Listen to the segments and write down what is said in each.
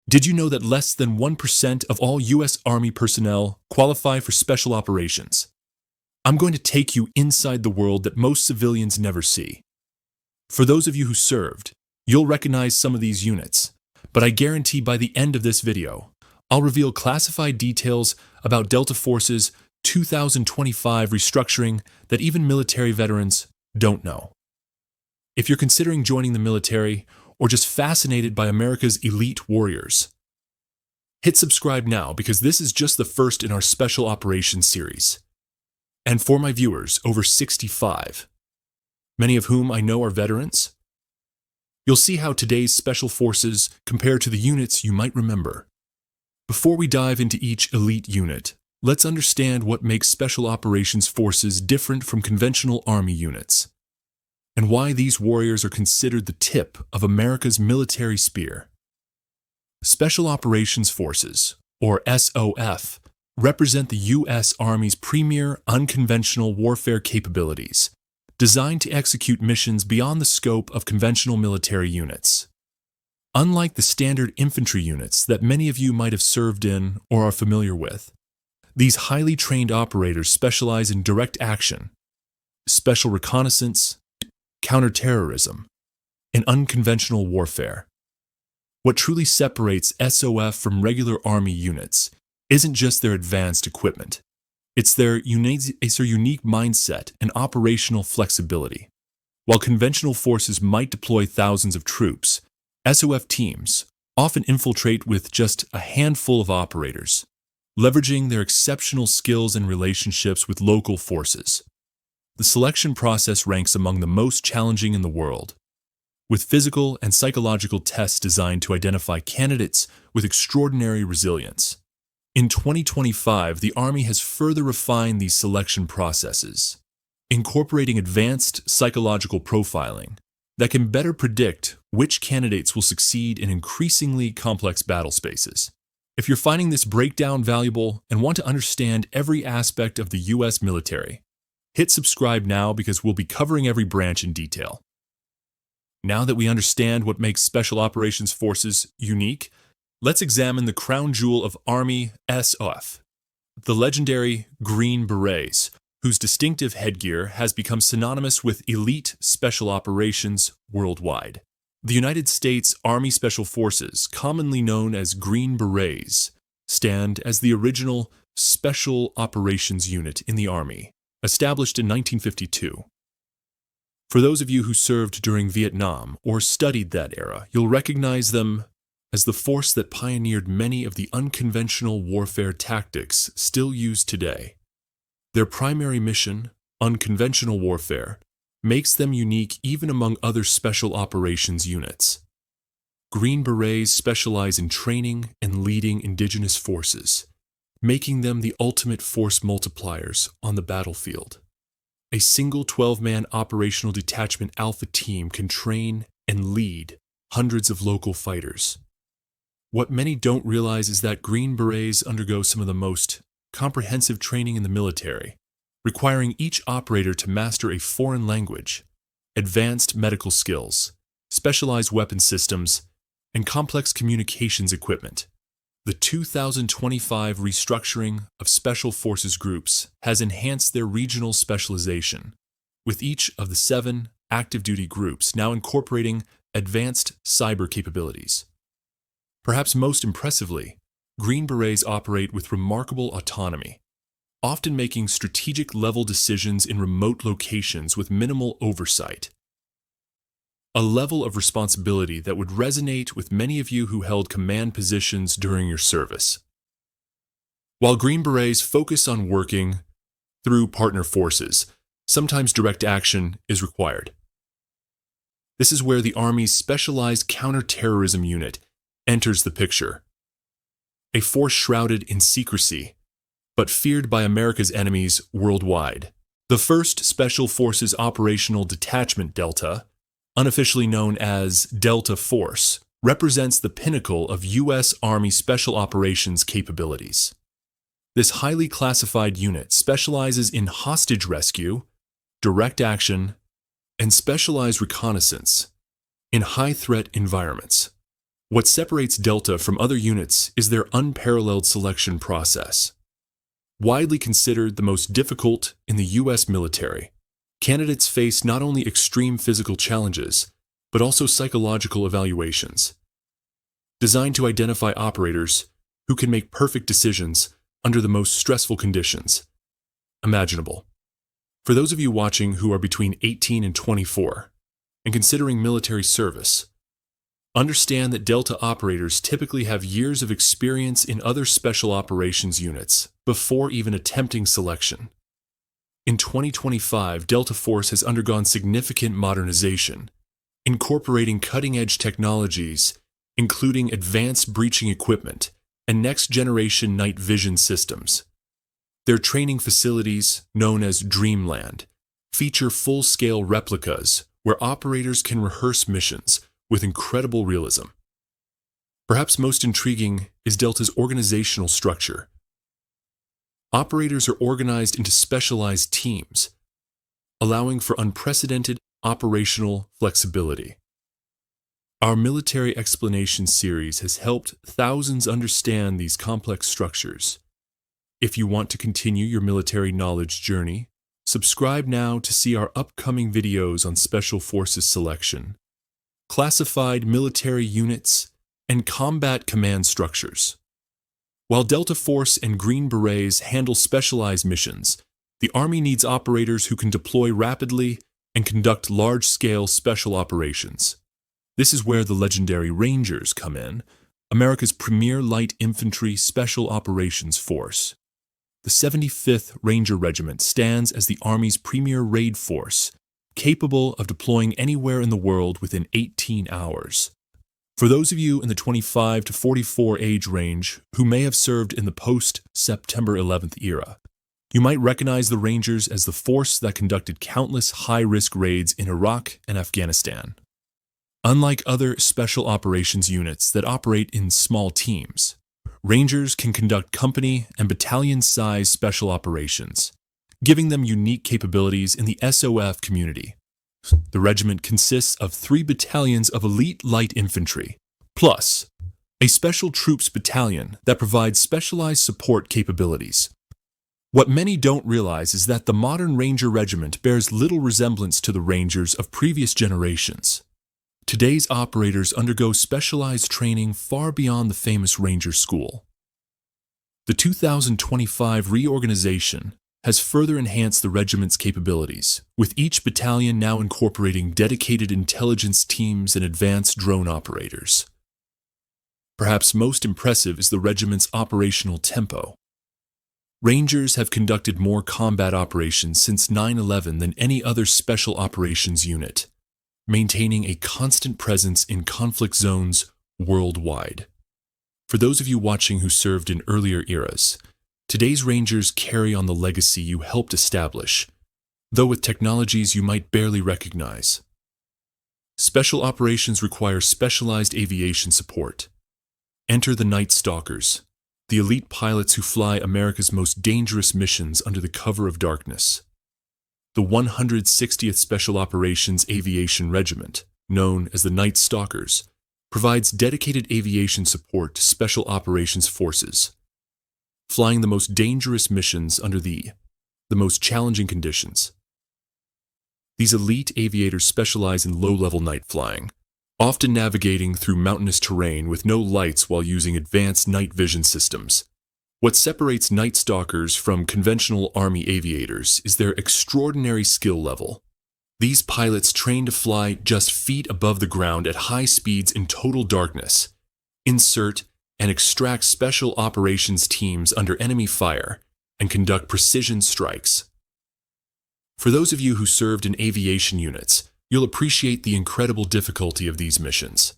Did you know that less than 1% of all U.S. Army personnel qualify for special operations? I'm going to take you inside the world that most civilians never see. For those of you who served, you'll recognize some of these units, but I guarantee by the end of this video, I'll reveal classified details about Delta Force's 2025 restructuring that even military veterans don't know. If you're considering joining the military or just fascinated by America's elite warriors, hit subscribe now because this is just the first in our Special Operations series. And for my viewers over 65, many of whom I know are veterans, you'll see how today's Special Forces compare to the units you might remember. Before we dive into each elite unit, let's understand what makes Special Operations Forces different from conventional Army units, and why these warriors are considered the tip of America's military spear. Special Operations Forces, or SOF, represent the U.S. Army's premier unconventional warfare capabilities, designed to execute missions beyond the scope of conventional military units. Unlike the standard infantry units that many of you might have served in or are familiar with, these highly trained operators specialize in direct action, special reconnaissance, counterterrorism, and unconventional warfare. What truly separates SOF from regular Army units isn't just their advanced equipment. It's their unique mindset and operational flexibility. While conventional forces might deploy thousands of troops, SOF teams often infiltrate with just a handful of operators, leveraging their exceptional skills and relationships with local forces. The selection process ranks among the most challenging in the world, with physical and psychological tests designed to identify candidates with extraordinary resilience. In 2025, the Army has further refined these selection processes, incorporating advanced psychological profiling that can better predict which candidates will succeed in increasingly complex battle spaces. If you're finding this breakdown valuable and want to understand every aspect of the U.S. military, hit subscribe now because we'll be covering every branch in detail. Now that we understand what makes Special Operations Forces unique, let's examine the crown jewel of Army SOF, the legendary Green Berets, whose distinctive headgear has become synonymous with elite special operations worldwide. The United States Army Special Forces, commonly known as Green Berets, stand as the original Special Operations Unit in the Army, established in 1952. For those of you who served during Vietnam or studied that era, you'll recognize them as the force that pioneered many of the unconventional warfare tactics still used today. Their primary mission, unconventional warfare, makes them unique even among other special operations units. Green Berets specialize in training and leading indigenous forces, making them the ultimate force multipliers on the battlefield. A single 12-man operational detachment alpha team can train and lead hundreds of local fighters. What many don't realize is that Green Berets undergo some of the most comprehensive training in the military, requiring each operator to master a foreign language, advanced medical skills, specialized weapon systems, and complex communications equipment. The 2025 restructuring of Special Forces groups has enhanced their regional specialization, with each of the 7 active duty groups now incorporating advanced cyber capabilities. Perhaps most impressively, Green Berets operate with remarkable autonomy, often making strategic-level decisions in remote locations with minimal oversight. A level of responsibility that would resonate with many of you who held command positions during your service. While Green Berets focus on working through partner forces, sometimes direct action is required. This is where the Army's specialized counterterrorism unit enters the picture. A force shrouded in secrecy, but feared by America's enemies worldwide. The 1st Special Forces Operational Detachment Delta, unofficially known as Delta Force, represents the pinnacle of U.S. Army Special Operations capabilities. This highly classified unit specializes in hostage rescue, direct action, and specialized reconnaissance in high-threat environments. What separates Delta from other units is their unparalleled selection process. Widely considered the most difficult in the U.S. military, candidates face not only extreme physical challenges, but also psychological evaluations, designed to identify operators who can make perfect decisions under the most stressful conditions imaginable. For those of you watching who are between 18 and 24 and considering military service, understand that Delta operators typically have years of experience in other special operations units before even attempting selection. In 2025, Delta Force has undergone significant modernization, incorporating cutting-edge technologies, including advanced breaching equipment and next-generation night vision systems. Their training facilities, known as Dreamland, feature full-scale replicas where operators can rehearse missions with incredible realism. Perhaps most intriguing is Delta's organizational structure. Operators are organized into specialized teams, allowing for unprecedented operational flexibility. Our military explanation series has helped thousands understand these complex structures. If you want to continue your military knowledge journey, subscribe now to see our upcoming videos on Special Forces selection, classified military units, and combat command structures. While Delta Force and Green Berets handle specialized missions, the Army needs operators who can deploy rapidly and conduct large-scale special operations. This is where the legendary Rangers come in, America's premier light infantry special operations force. The 75th Ranger Regiment stands as the Army's premier raid force, capable of deploying anywhere in the world within 18 hours. For those of you in the 25 to 44 age range who may have served in the post-September 11th era, you might recognize the Rangers as the force that conducted countless high-risk raids in Iraq and Afghanistan. Unlike other special operations units that operate in small teams, Rangers can conduct company and battalion-sized special operations, giving them unique capabilities in the SOF community. The regiment consists of 3 battalions of elite light infantry, plus a special troops battalion that provides specialized support capabilities. What many don't realize is that the modern Ranger Regiment bears little resemblance to the Rangers of previous generations. Today's operators undergo specialized training far beyond the famous Ranger School. The 2025 reorganization has further enhanced the regiment's capabilities, with each battalion now incorporating dedicated intelligence teams and advanced drone operators. Perhaps most impressive is the regiment's operational tempo. Rangers have conducted more combat operations since 9/11 than any other special operations unit, maintaining a constant presence in conflict zones worldwide. For those of you watching who served in earlier eras, today's Rangers carry on the legacy you helped establish, though with technologies you might barely recognize. Special operations require specialized aviation support. Enter the Night Stalkers, the elite pilots who fly America's most dangerous missions under the cover of darkness. The 160th Special Operations Aviation Regiment, known as the Night Stalkers, provides dedicated aviation support to special operations forces, flying the most dangerous missions under the most challenging conditions. These elite aviators specialize in low-level night flying, often navigating through mountainous terrain with no lights while using advanced night vision systems. What separates Night Stalkers from conventional Army aviators is their extraordinary skill level. These pilots train to fly just feet above the ground at high speeds in total darkness, insert and extract special operations teams under enemy fire, and conduct precision strikes. For those of you who served in aviation units, you'll appreciate the incredible difficulty of these missions.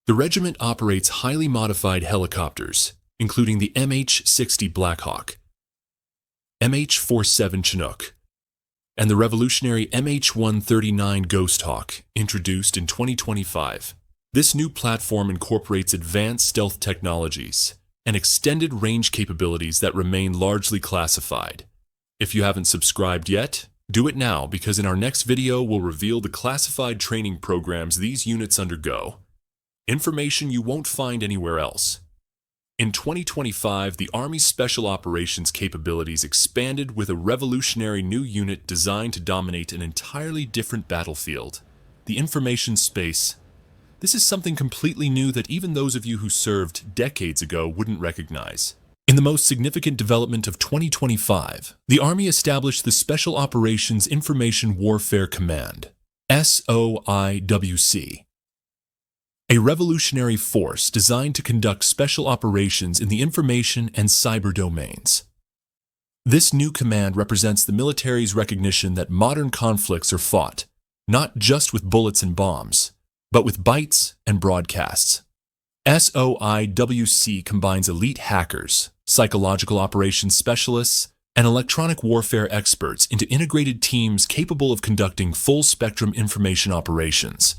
The regiment operates highly modified helicopters, including the MH-60 Blackhawk, MH-47 Chinook, and the revolutionary MH-139 Ghost Hawk, introduced in 2025. This new platform incorporates advanced stealth technologies and extended range capabilities that remain largely classified. If you haven't subscribed yet, do it now, because in our next video we'll reveal the classified training programs these units undergo. information you won't find anywhere else. In 2025, the Army's Special Operations capabilities expanded with a revolutionary new unit designed to dominate an entirely different battlefield, the information space. This is something completely new that even those of you who served decades ago wouldn't recognize. In the most significant development of 2025, the Army established the Special Operations Information Warfare Command, SOIWC, a revolutionary force designed to conduct special operations in the information and cyber domains. This new command represents the military's recognition that modern conflicts are fought, not just with bullets and bombs, but with bytes and broadcasts. SOIWC combines elite hackers, psychological operations specialists, and electronic warfare experts into integrated teams capable of conducting full-spectrum information operations.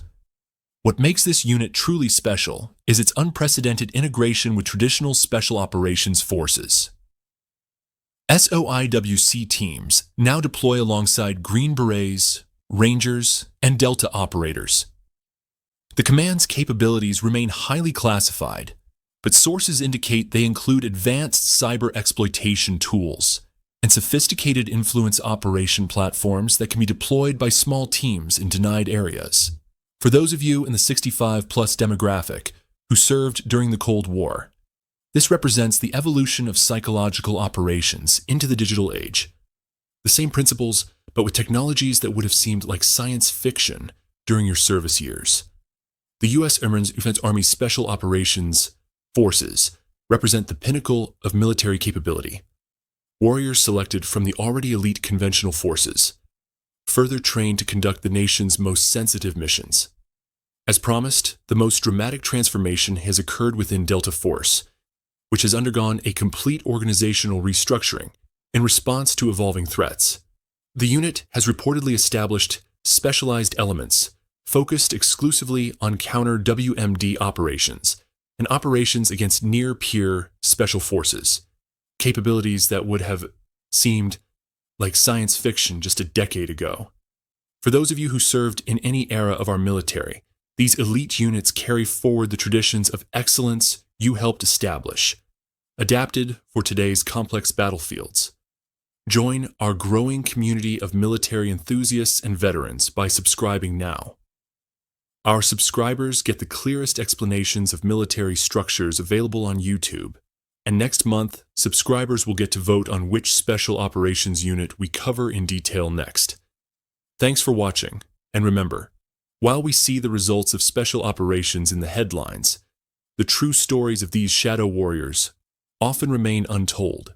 What makes this unit truly special is its unprecedented integration with traditional special operations forces. SOIWC teams now deploy alongside Green Berets, Rangers, and Delta operators. The command's capabilities remain highly classified, but sources indicate they include advanced cyber exploitation tools and sophisticated influence operation platforms that can be deployed by small teams in denied areas. For those of you in the 65-plus demographic who served during the Cold War, this represents the evolution of psychological operations into the digital age. The same principles, but with technologies that would have seemed like science fiction during your service years. The U.S. Army Special Operations Forces represent the pinnacle of military capability. Warriors selected from the already elite conventional forces, further trained to conduct the nation's most sensitive missions. As promised, the most dramatic transformation has occurred within Delta Force, which has undergone a complete organizational restructuring in response to evolving threats. The unit has reportedly established specialized elements focused exclusively on counter-WMD operations and operations against near-peer special forces, capabilities that would have seemed like science fiction just a decade ago. For those of you who served in any era of our military, these elite units carry forward the traditions of excellence you helped establish, adapted for today's complex battlefields. Join our growing community of military enthusiasts and veterans by subscribing now. Our subscribers get the clearest explanations of military structures available on YouTube, and next month, subscribers will get to vote on which special operations unit we cover in detail next. Thanks for watching, and remember, while we see the results of special operations in the headlines, the true stories of these shadow warriors often remain untold.